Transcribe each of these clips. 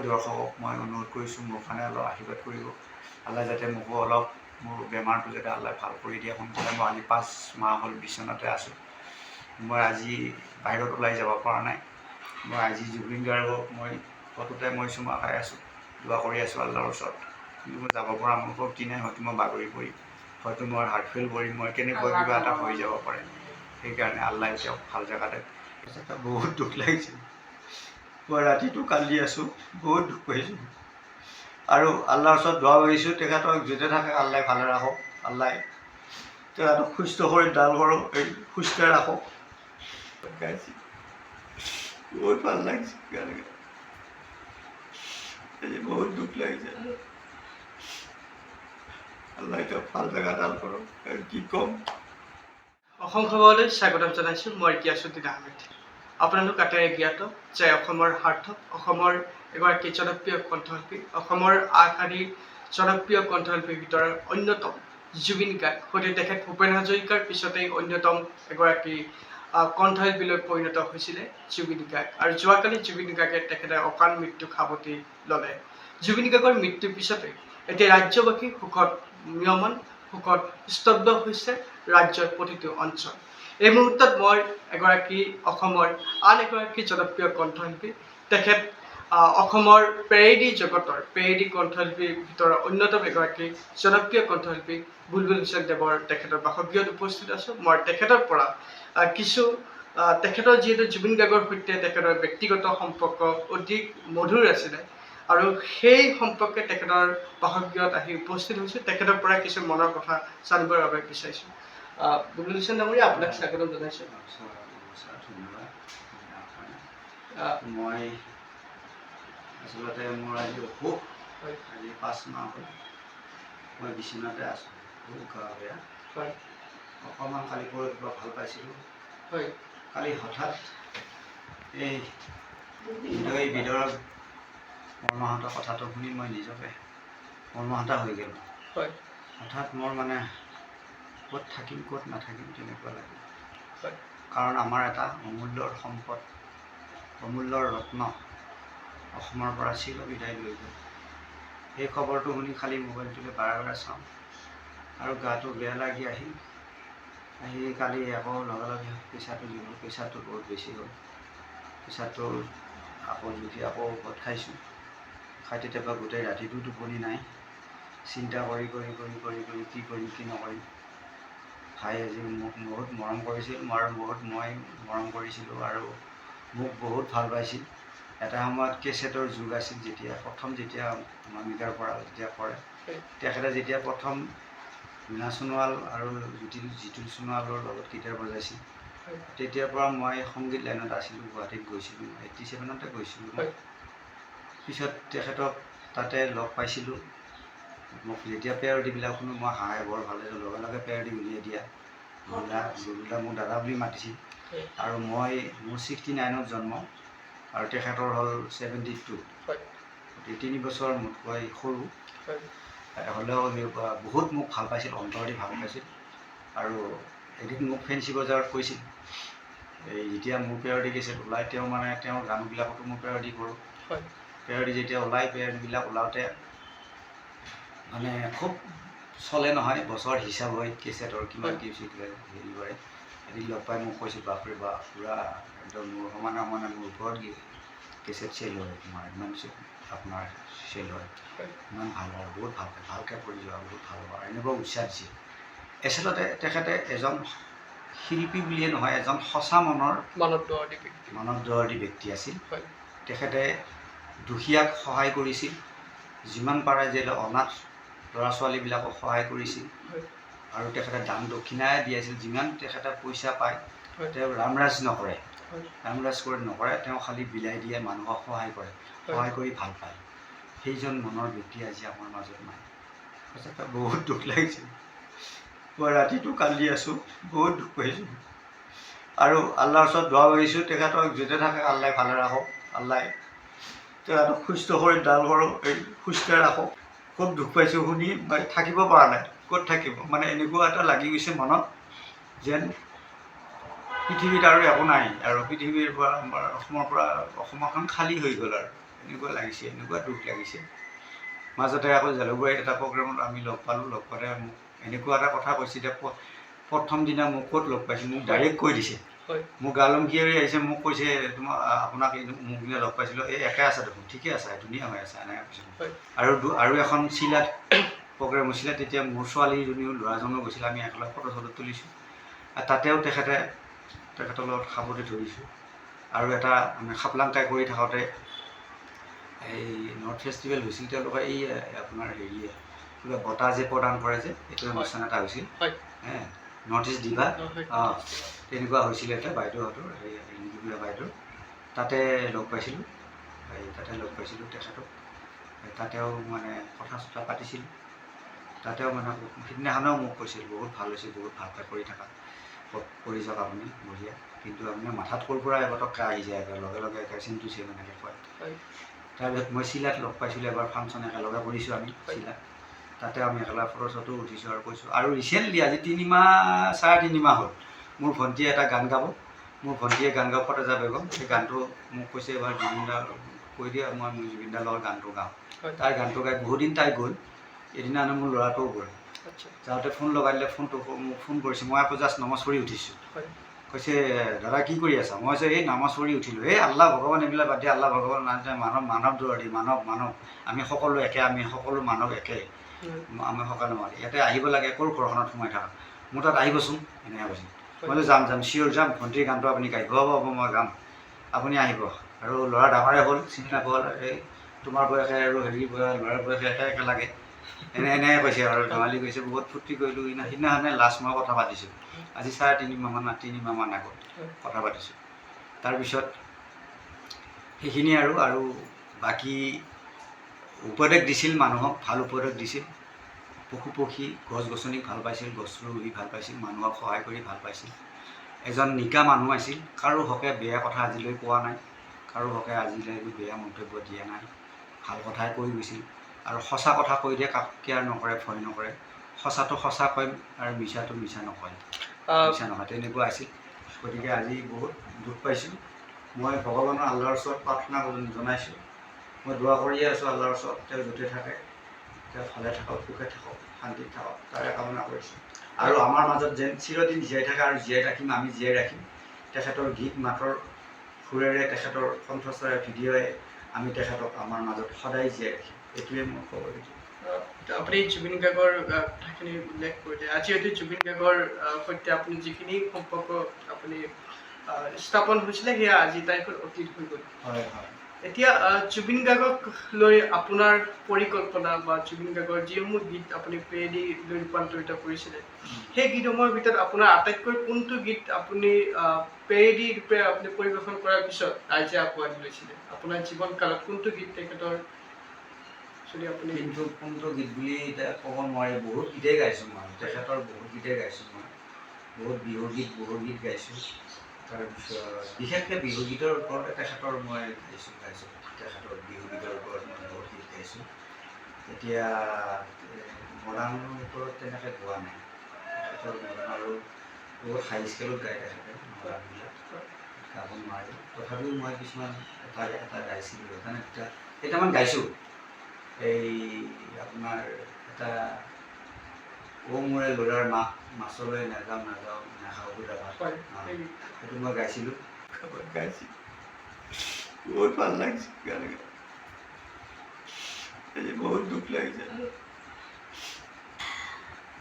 দৰ্শকক মই অনুৰোধ কৰিছোঁ মোৰ কাৰণে অলপ আশীৰ্বাদ কৰিব। আল্লাহ যাতে মোকো অলপ মোৰ বেমাৰটো যাতে আল্লাহ ভাল কৰি দিয়ে সোনকালে। মই আজি 5 মাহ হ'ল বিচনাতে আছোঁ। মই আজি বাহিৰত ওলাই যাব পৰা নাই। মই আজি জুবিন গাৰ্গক মই ফটোতে মই চুমা খাই আছোঁ, দোৱা কৰি আছোঁ আল্লাহৰ ওচৰত। কিন্তু মই যাব পৰা মোৰ শক্তি নাই। হয়তো মই বাগৰি পৰিম, হয়তো মই হাৰ্ট ফেইল কৰিম, মই কেনেকুৱা কিবা এটা হৈ যাব পাৰে। সেইকাৰণে আল্লাহ তেওঁক ভাল জেগাতে। বহুত দুখ লাগিছে। মই ৰাতিটো কান্দি আছোঁ, বহুত দুখ পাইছোঁ আৰু আল্লাহৰ ওচৰত দোৱা কৰিছোঁ তেখেতক য'তে থাকে আল্লাহ ভালে ৰাখক। আল্লাহ তেখেতক সুস্থ কৰি দান কৰক, সুস্থ ৰাখক। বহুত ভাল লাগিছে, বহুত দুখ লাগিছে। আল্লাহ তেওঁক ভাল জেগা দান কৰক। আৰু কি ক'ম। অসংখ্যভাৱে স্বাগতম জনাইছোঁ। মই গিয়াছুদ্দিন আহমেদ। আপোনালোক আটাইৰে জ্ঞাত যে অসমৰ সাৰ্থক, অসমৰ এগৰাকী জনপ্ৰিয় কণ্ঠশিল্পী, অসমৰ আগশাৰীৰ জনপ্ৰিয় কণ্ঠশিল্পীৰ ভিতৰত অন্যতম জুবিন গাৰ্গ। গতিকে তেখেত ভূপেন হাজৰিকাৰ পিছতেই অন্যতম এগৰাকী কণ্ঠশিল্পীলৈ পৰিণত হৈছিলে জুবিন গাৰ্গ। আৰু যোৱাকালি জুবিন গাৰ্গে তেখেতে অকাল মৃত্যুক সাৱটি ল'লে। জুবিন গাৰ্গৰ মৃত্যুৰ পিছতে এতিয়া ৰাজ্যবাসী শোকত ম্ৰিয়মান, শোকত স্তব্ধ হৈছে ৰাজ্যৰ প্ৰতিটো অঞ্চল। এই মুহূৰ্তত মই এগৰাকী অসমৰ আন এগৰাকী জনপ্ৰিয় কণ্ঠশিল্পী, তেখেত অসমৰ পেৰেডি জগতৰ পেৰেডি কণ্ঠশিল্পীৰ ভিতৰত অন্যতম এগৰাকী জনপ্ৰিয় কণ্ঠশিল্পী বুলবুল হুছেইন দেৱৰ তেখেতৰ বাসগৃহত উপস্থিত আছোঁ। মই তেখেতৰ পৰা কিছু তেখেতৰ যিহেতু জুবিন গাৰ্গৰ সৈতে তেখেতৰ ব্যক্তিগত সম্পৰ্ক অধিক মধুৰ আছিলে আৰু সেই সম্পৰ্কে তেখেতৰ বাসগৃহত আহি উপস্থিত হৈছোঁ। তেখেতৰ পৰা কিছু মনৰ কথা জানিবৰ বাবে বিচাৰিছোঁ। বুলবুল হুছেইন ডাঙৰীয়া, আপোনাক স্বাগতম জনাইছোঁ। মই আচলতে মোৰ আজি অসুখ, আজি 5 মাহ হ'ল মই বিচনাতে আছোঁ, বহুত গা বেয়া। অকণমান কালি পৰহিৰ পৰা ভাল পাইছিলোঁ। কালি হঠাৎ এই বিদৰৰ মৰ্মাহত কথাটো শুনি মই নিজকে মৰ্মাহতা হৈ গ'লোঁ। হঠাৎ মোৰ মানে ক'ত থাকিম ক'ত নাথাকিম তেনেকুৱা লাগিল। কাৰণ আমাৰ এটা অমূল্যৰ সম্পদ, অমূল্যৰ ৰত্ন অসমৰ পৰা চিৰ বিদায় লৈ গ'ল। সেই খবৰটো শুনি খালি মোবাইলটোকে বাৰে বাৰে চাওঁ আৰু গাটো বেয়া লাগি আহিল। কালি আকৌ লগে লগে প্ৰেছাৰটো জুখিলোঁ, প্ৰেছাৰটো বহুত বেছি হ'ল। প্ৰেছাৰটো আকৌ জুখি আকৌ ঔষধ খাইছোঁ। খাই তেতিয়াৰ গোটেই ৰাতিটো টোপনি নাই, চিন্তা কৰি কৰি কৰি কৰি কৰি কি কৰিম কি নকৰিম। ভাই আজি মোক বহুত মৰম কৰিছিল, মই মৰম কৰিছিলোঁ আৰু মোক বহুত ভাল পাইছিল। এটা সময়ত কেছেটৰ যুগ আছিল, যেতিয়া মামিকাৰ পৰা যেতিয়া কৰে, তেখেতে যেতিয়া প্ৰথম মীনা সোণোৱাল আৰু জিতুল সোণোৱালৰ লগত গীটাৰ বজাইছিল, তেতিয়াৰ পৰা মই সংগীত লাইনত আছিলোঁ। গুৱাহাটীত গৈছিলোঁ, 87তে গৈছিলোঁ মই। পিছত তেখেতক তাতে লগ পাইছিলোঁ। মোক যেতিয়া পেৰডিবিলাক শুনো মই হাঁহে বৰ ভাল লাগিছিল। লগে লগে পেৰডি উলিয়াই দিয়া গৰুলা মোক দাদা বুলি মাতিছিল। আৰু মোৰ 69ত জন্ম আৰু তেখেতৰ হ'ল 72, 3 বছৰ মোতকৈ সৰু। হ'লেও বহুত মোক ভাল পাইছিল, অন্তৰেদি ভাল পাইছিল। আৰু এদিন মোক ফেঞ্চি বজাৰত কৈছিল, যেতিয়া মোৰ পেৰডি কেছেট ওলায়, তেওঁৰ গানবিলাকতো মই পেৰডি কৰোঁ। পেৰডি যেতিয়া ওলায়, পেৰডিবিলাক ওলাওঁতে মানে খুব চলে নহয়, বছৰ হিচাপ হয় কেছেটৰ কিমান কি হেৰি কৰে। এদিন লগ পাই মোক কৈছিল, বাপৰে বাপ, পূৰা একদম মোৰ সমানে মোৰ ওপৰত কেছেট চেল হয়, ইমান আপোনাৰ চেল হয়, ইমান ভাল আৰু বহুত ভালকৈ কৰি যোৱা, বহুত ভাল হ'ব আৰু এনেকুৱা উৎসাহ দিছিল। আচলতে তেখেতে এজন শিল্পী বুলিয়ে নহয়, এজন সঁচা মনৰ মানৱদৰদী ব্যক্তি আছিল। তেখেতে দুখীয়াক সহায় কৰিছিল, যিমান পাৰে যে অনাথ ল'ৰা ছোৱালীবিলাকক সহায় কৰিছিল। আৰু তেখেতে দান দক্ষিণাই দিয়াইছিল। যিমান তেখেতে পইচা পায়, তেওঁ ৰামৰাজ নকৰে, তেওঁ খালি বিলাই দিয়ে, মানুহক সহায় কৰে, সহায় কৰি ভাল পায়। সেইজন মনৰ ব্যক্তি আজি আমাৰ মাজত নাই। সঁচাকৈ বহুত দুখ লাগিছে। মই ৰাতিটো কান্দি আছোঁ, বহুত দুখ পাইছোঁ আৰু আল্লাহৰ ওচৰত দোৱা কৰিছোঁ তেখেতক য'তে থাকে আল্লাহ ভালে ৰাখক। আল্লাহ তেখেতক সুস্থ কৰি দান কৰক, সুস্থ ৰাখক। খুব দুখ পাইছোঁ শুনি, মই থাকিব পৰা নাই। ক'ত থাকিব মানে এনেকুৱা এটা লাগি গৈছে মনত, যেন পৃথিৱীত আৰু একো নাই আৰু পৃথিৱীৰ পৰা আমাৰ অসমখন খালী হৈ গ'ল আৰু এনেকুৱা লাগিছে, এনেকুৱা দুখ লাগিছে। মাজতে আকৌ জালুকবাৰীত এটা প্ৰগ্ৰেমত আমি লগ পালোঁ। লগ পালে মোক এনেকুৱা এটা কথা কৈছে যে প্ৰথম দিনা মোক ক'ত লগ পাইছোঁ মোক ডাইৰেক্ট কৈ দিছে। মোক আলমগীৰি আহিছে, মোক কৈছে তোমাৰ আপোনাক মোক দিনা লগ পাইছিলোঁ, এই একে আছে দেখোন, ঠিকে আছে, ধুনীয়া হৈ আছে, এনেকৈ কৈছোঁ। আৰু এখন চিলাত প্ৰগ্ৰেম হৈছিলে, তেতিয়া মোৰ ছোৱালীজনীও ল'ৰাজনো গৈছিলে, আমি একেলগে ফটো চটো তুলিছোঁ। তাতেও তেখেতৰ লগত খাবলৈ ধৰিছোঁ। আৰু এটা আমি খাপলাংকাই কৰি থাকোঁতে এই নৰ্থ ফেষ্টিভেল হৈছিল, তেওঁলোকে এই আপোনাৰ হেৰিয়ে কিবা বঁটা যে প্ৰদান কৰে যে এইটো অনুষ্ঠান এটা হৈছিল, নৰ্থ ইষ্ট ডিভা, তেনেকুৱা হৈছিলে এটা বাইদেউহঁতৰ, এই ৰিংকুবিয়া বাইদেউ, তাতে লগ পাইছিলোঁ। তেখেতক তাতেও মানে কথা চথা পাতিছিলোঁ। তাতেও মানে সিদিনাখনেও মোক কৈছিল বহুত ভাল হৈছে, বহুত ভালকৈ কৰি থাকা, কৰি যাওক আপুনি, বঢ়িয়া, কিন্তু আপোনাৰ মাথাত ক'ৰ পৰা পটককৈ আহি যায়, লগে লগে চিনটো চেম এনেকৈ কয়। তাৰপিছত মই চিলাত লগ পাইছিলোঁ এবাৰ, ফাংচন একেলগে কৰিছোঁ আমি চিলাত, তাতে আমি একেলগে ফটো চটো উঠিছোঁ আৰু কৈছোঁ। আৰু ৰিচেণ্টলি আজি 3 মাহ 3.5 মাহ হ'ল মোৰ ভণ্টিয়ে এটা গান গাব, মোৰ ভণ্টিয়ে গান গাব, ফটেজা বেগম, সেই গানটো মোক কৈছে এবাৰ জুবিনদাৰ কৈ দিয়ে, মই জুবিনদাৰ লগত গানটো গাওঁ। তাই গানটো গাই বহুদিন তাই গ'ল, এদিনা মোৰ ল'ৰাটোও গ'ল। যাওঁতে ফোন লগাই দিলে, মোক ফোন কৰিছে, মই আকৌ জাষ্ট নামাজ পঢ়ি উঠিছোঁ। কৈছে দাদা কি কৰি আছা? মই কৈছোঁ এই নামাজ পঢ়ি উঠিলোঁ। এই আল্লাহ ভগৱান এইবিলাক বাদ দিয়ে, আল্লাহ ভগৱান নাজানে, মানৱ দৰদি, মানৱ, আমি সকলো একে, আমি সকলো মানৱ একে, আমি সকলো মানৱ, ইয়াতে আহিব লাগে, ক'ৰ ঘৰখনত সোমাই থাকা, মোৰ তাত আহিবচোন, এনেকৈ কৈছে। মই যাম চিয়'ৰ যাম, ভণ্টিৰ গানটো আপুনি গাইব, হ'ব মই গাম, আপুনি আহিব। আৰু ল'ৰা ডাঙৰে হ'ল, চিনি নাপাল, এই তোমাৰ বয়সে আৰু হেৰি ল'ৰাৰ বয়সে একে লাগে, এনেকৈ কৈছে আৰু ধেমালি কৈছে, বহুত ফূৰ্তি কৰিলোঁ। সিদিনাখনে লাষ্ট মই কথা পাতিছোঁ, আজি 3.5 মাহমান আগত কথা পাতিছোঁ। তাৰপিছত সেইখিনি আৰু বাকী উপদেশ দিছিল মানুহক, ভাল উপদেশ দিছিল। পশু পক্ষী গছ গছনিক ভাল পাইছিল, গছ ৰুই ভাল পাইছিল, মানুহক সহায় কৰি ভাল পাইছিল। এজন নিকা মানুহ আছিল, কাৰো হকে বেয়া কথা আজিলৈ কোৱা নাই, কাৰো হকে আজিলৈ বেয়া মন্তব্য দিয়া নাই, ভাল কথাই কৈ গৈছিল। আৰু সঁচা কথা কৈ দিয়ে, কাকো কেয়াৰ নকৰে, ভয় নকৰে, সঁচাটো সঁচা কয় আৰু মিছাটো মিছা নকয়, তেনেকুৱা আছিল। গতিকে আজি বহুত দুখ পাইছোঁ। মই ভগৱানৰ আল্লাহৰ ওচৰত প্ৰাৰ্থনা জনাইছোঁ, মই দোৱা কৰিয়ে আছোঁ আল্লাহৰ ওচৰত, তেওঁ য'তে থাকে তেওঁ ভালে থাকক, সুখে থাকক, শান্তিত থাকক, তাৰে কামনা কৰিছোঁ। আৰু আমাৰ মাজত যেন চিৰদিন জীয়াই থাকে, আৰু জীয়াই ৰাখিম, আমি জীয়াই ৰাখিম। তেখেতৰ গীত মাতৰ সুৰেৰে, তেখেতৰ কণ্ঠস্বৰে, ভিডিঅ'য়ে আমি তেখেতক আমাৰ মাজত সদায় জীয়াই ৰাখিম, এইটোৱে মোৰ ক'ব লাগিব। আপুনি জুবিন গাৰ্গৰ কথাখিনি উল্লেখ কৰিলে, আজি হয়তো জুবিন গাৰ্গৰ সৈতে আপুনি যিখিনি সম্পৰ্ক আপুনি স্থাপন হৈছিলে, সেয়া আজি তাৰিখত অতীত হৈ গ'ল। এতিয়া জুবিন গাৰ্গক লৈ আপোনাৰ পৰিকল্পনা বা জুবিন গাৰ্গৰ যিসমূহ গীত আপুনি পেৰেডি লৈ ৰূপান্তৰিত কৰিছিলে, সেই গীতসমূহৰ ভিতৰত আপোনাৰ আটাইতকৈ কোনটো গীত আপুনি পেৰেডি ৰূপে আপুনি পৰিৱেশন কৰাৰ পিছত ৰাইজে আঁকোৱালি লৈছিলে? আপোনাৰ জীৱনকালত কোনটো গীত তেখেতৰ আপুনি? কিন্তু কোনটো গীত বুলি এতিয়া ক'ব নোৱাৰি, বহুত গীতেই গাইছোঁ মই, তেখেতৰ বহুত গীতেই গাইছোঁ মই, বহুত বিহুগীত গাইছোঁ। তাৰপিছত বিশেষকৈ বিহুগীতৰ ওপৰতে তেখেতৰ মই গাইছোঁ, তেখেতৰ বিহুগীতৰ ওপৰত মই বহুত গীত গাইছোঁ। এতিয়া মডাৰ্ণৰ ওপৰত তেনেকৈ গোৱা নাই, তেখেতৰ মডাৰ্ণ আৰু বহুত হাই স্কেলত গায় তেখেতে, মডাৰ্ণবিলাক গাব নোৱাৰি। তথাপিও মই কিছুমান এটা গাইছিলোঁ, কেইটামান গাইছোঁ। এই আপোনাৰ এটা মোৰে ল'ৰাৰ মাক, মাছলৈ নাযাওঁ নাখাওঁ সুদা ভাত, সেইটো মই গাইছিলোঁ, বহুত ভাল লাগিছিল গান গাই, বহুত দুখ লাগিছে।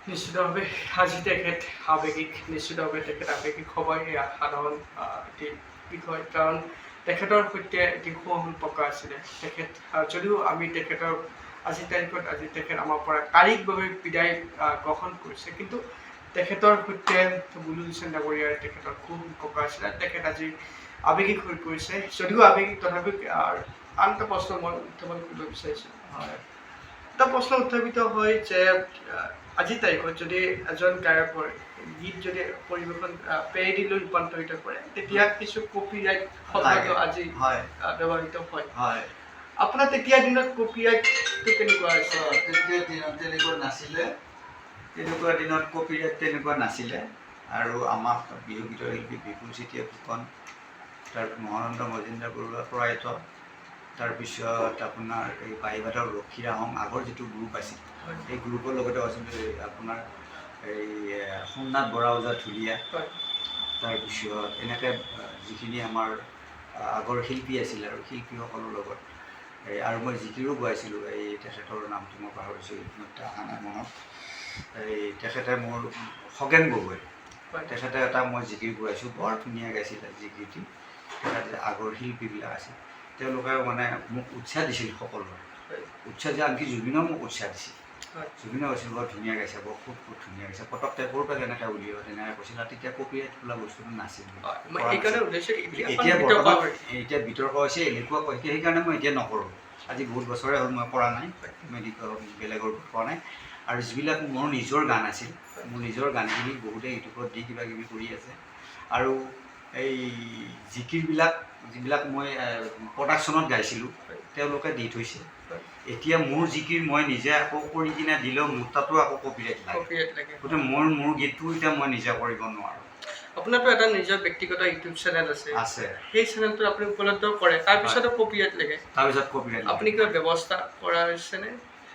নিশ্চিতভাৱে আজি তেখেত আৱেগিক, নিশ্চিতভাৱে তেখেত আৱেগিক হ'বই, এয়া সাধাৰণ এটি বিষয়, কাৰণ তেখেতৰ সৈতে এটি সম্পৰ্ক আছিলে। তেখেত যদিও আমি তেখেতৰ আজি তাৰিখত তেখেত আমাৰ পৰা কায়িকভাৱে বিদায় গ্ৰহণ কৰিছে, কিন্তু তেখেতৰ সৈতে বুলু হুছেইন ডাঙৰীয়াৰ তেখেতৰ সম্পৰ্ক আছিলে। তেখেত আজি আৱেগিক হৈ পৰিছে, যদিও আৱেগিক, তথাপিও আন এটা প্ৰশ্ন মই উত্থাপন কৰিব বিচাৰিছোঁ। এটা প্ৰশ্ন উত্থাপিত হয় যে আজিৰ তাৰিখত যদি এজন গায়কৰ গীত যদি পৰিৱেশন পেৰেডি লৈ ৰূপান্তৰিত কৰে, তেতিয়া কিছু কপিৰাইট শব্দ আজি ব্যৱহৃত হয়। আপোনাৰ তেতিয়া দিনত কপিৰাইটটো কেনেকুৱা আছিল? তেতিয়া দিনত তেনেকুৱা নাছিলে, তেনেকুৱা দিনত কপিৰাইট তেনেকুৱা নাছিলে। আৰু আমাক বিহুগীতৰ শিল্পী বিপুল চেতিয়া ফুকন, তাৰ মহানন্দ মজুমদাৰ বৰুৱা প্ৰয়াত, তাৰপিছত আপোনাৰ এই বাৰীবাটৰ লক্ষী ৰাহং আগৰ যিটো গ্ৰুপ আছিল সেই গ্ৰুপৰ লগতে আচলতে আপোনাৰ এই সোমনাথ বৰা ওজা ঢুলীয়া, তাৰপিছত এনেকৈ যিখিনি আমাৰ আগৰ শিল্পী আছিল আৰু শিল্পীসকলৰ লগত আৰু মই জিকিৰো গোৱাইছিলোঁ। এই তেখেতৰ নামটো মই পাহৰিছোঁ, এইখিনিত অহা নাই মনত। এই তেখেতে মোৰ খগেন গগৈ, তেখেতে এটা মই জিকিৰ গোৱাইছোঁ, বৰ ধুনীয়া গাইছিলে জিকিৰটি। তেখেতে আগৰ শিল্পীবিলাক আছিল, তেওঁলোকে মানে মোক উৎসাহ দিছিল সকলোৰে, উৎসাহ দিয়া আনকি জুবিনেও মোক উৎসাহ দিছিল। জুবিনে কৈছিল বৰ ধুনীয়া গাইছে, বৰ খুব ধুনীয়া গাইছে, পটককৈ ক'ৰ পৰা কেনেকৈ উলিয়াব তেনেকৈ কৈছিল। আৰু তেতিয়া কপিৰাইট বোলা বস্তুটো নাছিল। এতিয়া বৰ্তমান এতিয়া বিতৰ্ক হৈছে এনেকুৱা কৈছে, সেইকাৰণে মই এতিয়া নকৰোঁ। আজি বহুত বছৰে হ'ল মই কৰা নাই, মেডিকেল বেলেগৰ কৰা নাই। আৰু যিবিলাক মোৰ নিজৰ গান আছিল, মোৰ নিজৰ গানখিনি বহুতে ইউটিউবত দি কিবা কিবি কৰি আছে। আৰু এই জিকিৰবিলাক যিবিলাক মই প্ৰডাকশ্যনত গাইছিলোঁ তেওঁলোকে দি থৈছে। এতিয়া মোৰ জিকিৰ মই নিজে আকৌ কৰি কিনে দিলেও মোৰ তাতো আকৌ কপিৰাইট লাগে। গতিকে মোৰ গীতটো এতিয়া মই নিজে কৰিব নোৱাৰোঁ। আপোনাৰতো এটা নিজৰ ব্যক্তিগত ইউটিউব চেনেল আছে, সেই চেনেলটো আপুনি উপলব্ধ কৰে, তাৰপিছতো কপিৰাইট লাগে। তাৰপিছত কপিৰাইট আপুনি কিবা ব্যৱস্থা কৰা হৈছেনে?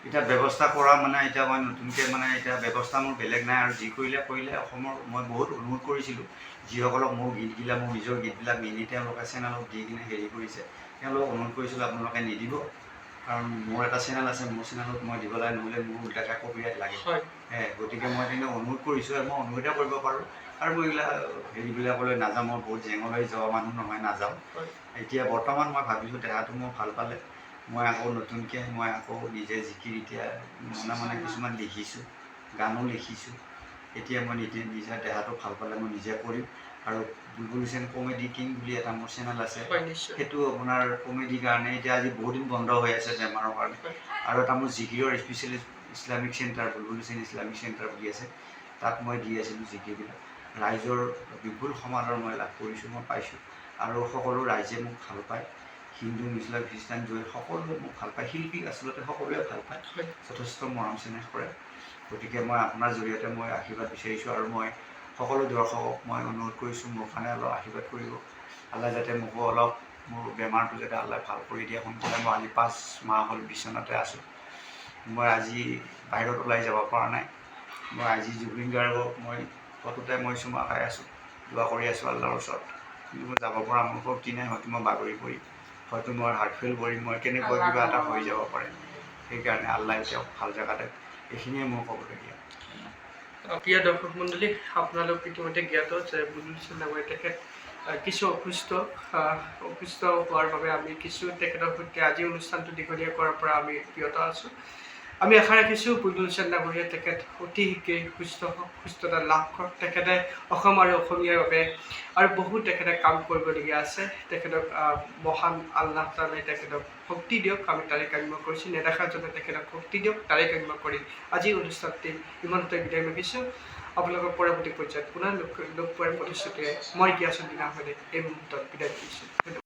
এতিয়া ব্যৱস্থা কৰা মানে এতিয়া মই নতুনকৈ মানে এতিয়া ব্যৱস্থা মোৰ বেলেগ নাই। আৰু যি কৰিলে অসমৰ মই বহুত অনুৰোধ কৰিছিলোঁ, যিসকলক মোৰ গীতবিলাক মোৰ নিজৰ গীতবিলাক নি তেওঁলোকে চেনেলত দি কিনে হেৰি কৰিছে, তেওঁলোকক অনুৰোধ কৰিছিলোঁ আপোনালোকে নিদিব, কাৰণ মোৰ এটা চেনেল আছে, মোৰ চেনেলত মই দিব লাগে, নহ'লে মোৰ উল্টাকৈ কপিৰাইট লাগে। গতিকে মই তেনে অনুৰোধ কৰিছোঁ, আৰু মই অনুৰোধে কৰিব পাৰোঁ। আৰু মই এইবিলাক হেৰিবিলাকলৈ নাযাওঁ, মই বহুত জেঙলৈ যোৱা মানুহ নহয়, নাযাওঁ। এতিয়া বৰ্তমান মই ভাবিছোঁ দেহাটো মোৰ ভাল পালে মই আকৌ নতুনকৈ মই আকৌ নিজে জিকিৰ এতিয়া মানে কিছুমান লিখিছোঁ, গানো লিখিছোঁ। এতিয়া মই নিজে দেহাটো ভাল পালে মই নিজে কৰিম। আৰু বুলবুল হুছেইন কমেডি কিং বুলি এটা মোৰ চেনেল আছে, সেইটো আপোনাৰ কমেডিৰ কাৰণে এতিয়া আজি বহুত দিন বন্ধ হৈ আছে বেমাৰৰ কাৰণে। আৰু এটা মোৰ জিকিৰৰ স্পেচিয়েলিষ্ট ইছলামিক চেণ্টাৰ, বুলবুল হুছেইন ইছলামিক চেণ্টাৰ বুলি আছে, তাত মই দি আছিলোঁ জিকিৰবিলাক। ৰাইজৰ বিপুল সমাদৰ মই লাভ কৰিছোঁ, মই পাইছোঁ। আৰু সকলো ৰাইজে মোক ভাল পায়, হিন্দু মুছলিম খ্ৰীষ্টান জৈন সকলোৱে মোক ভাল পায়। শিল্পীক আচলতে সকলোৱে ভাল পায়, যথেষ্ট মৰম চেনেহ কৰে। গতিকে মই আপোনাৰ জৰিয়তে মই আশীৰ্বাদ বিচাৰিছোঁ। আৰু মই সকলো দৰ্শকক মই অনুৰোধ কৰিছোঁ মোৰ কাৰণে অলপ আশীৰ্বাদ কৰিব। আল্লাহ যাতে মোকো অলপ মোৰ বেমাৰটো যাতে আল্লাহ ভাল কৰি দিয়ে সোনকালে। মই আজি 5 মাহ হ'ল বিচনাতে আছোঁ, মই আজি বাহিৰত ওলাই যাব পৰা নাই। মই আজি জুবিন গাৰ্গক মই ফটোতে মই চুমা খাই আছোঁ, দোৱা কৰি আছোঁ আল্লাহৰ ওচৰত, কিন্তু মই যাব পৰা মোৰ শক্তি নাই। হয়তো মই বাগৰি পৰিম, হয়তো মই হাৰ্ট ফেইল কৰিম, মই কেনেকুৱা কিবা এটা হৈ যাব পাৰে। সেইকাৰণে আল্লাহ তেওঁক ভাল জেগাতে, এইখিনিয়ে মোৰ ক'বলগীয়া। প্ৰিয় দৰ্শক মণ্ডলী, আপোনালোক ইতিমধ্যে জ্ঞাত যে বুলবুল হুছেইন ডাঙৰীয়া তেখেত কিছু অসুস্থ হোৱাৰ বাবে আমি কিছু তেখেতৰ সৈতে আজি অনুষ্ঠানটো দীঘলীয়া কৰাৰ পৰা আমি বিৰত আছোঁ। আমি আশা ৰাখিছোঁ বুলবুল হুছেইন ডাঙৰীয়া তেখেত অতি শীঘ্ৰেই সুস্থতা লাভ কৰক। তেখেতে অসম আৰু অসমীয়াৰ বাবে আৰু বহুত তেখেতে কাম কৰিবলগীয়া আছে। তেখেতক মহান আল্লাহ তাআলাই তেখেতক শক্তি দিয়ক, আমি তাৰে কাম্য কৰিছোঁ। নেদেখাজনে তেখেতক শক্তি দিয়ক, তাৰে কাম্য কৰি আজি অনুষ্ঠানটি ইমানতে বিদায় মাগিছোঁ। আপোনালোকৰ পৰৱৰ্তী পৰ্যায়ত পুনৰ লগ পোৱাৰ প্ৰতিশ্ৰুতিৰে মই গিয়াছুদ্দিন আহমেদে এই মুহূৰ্তত বিদায় দিছোঁ।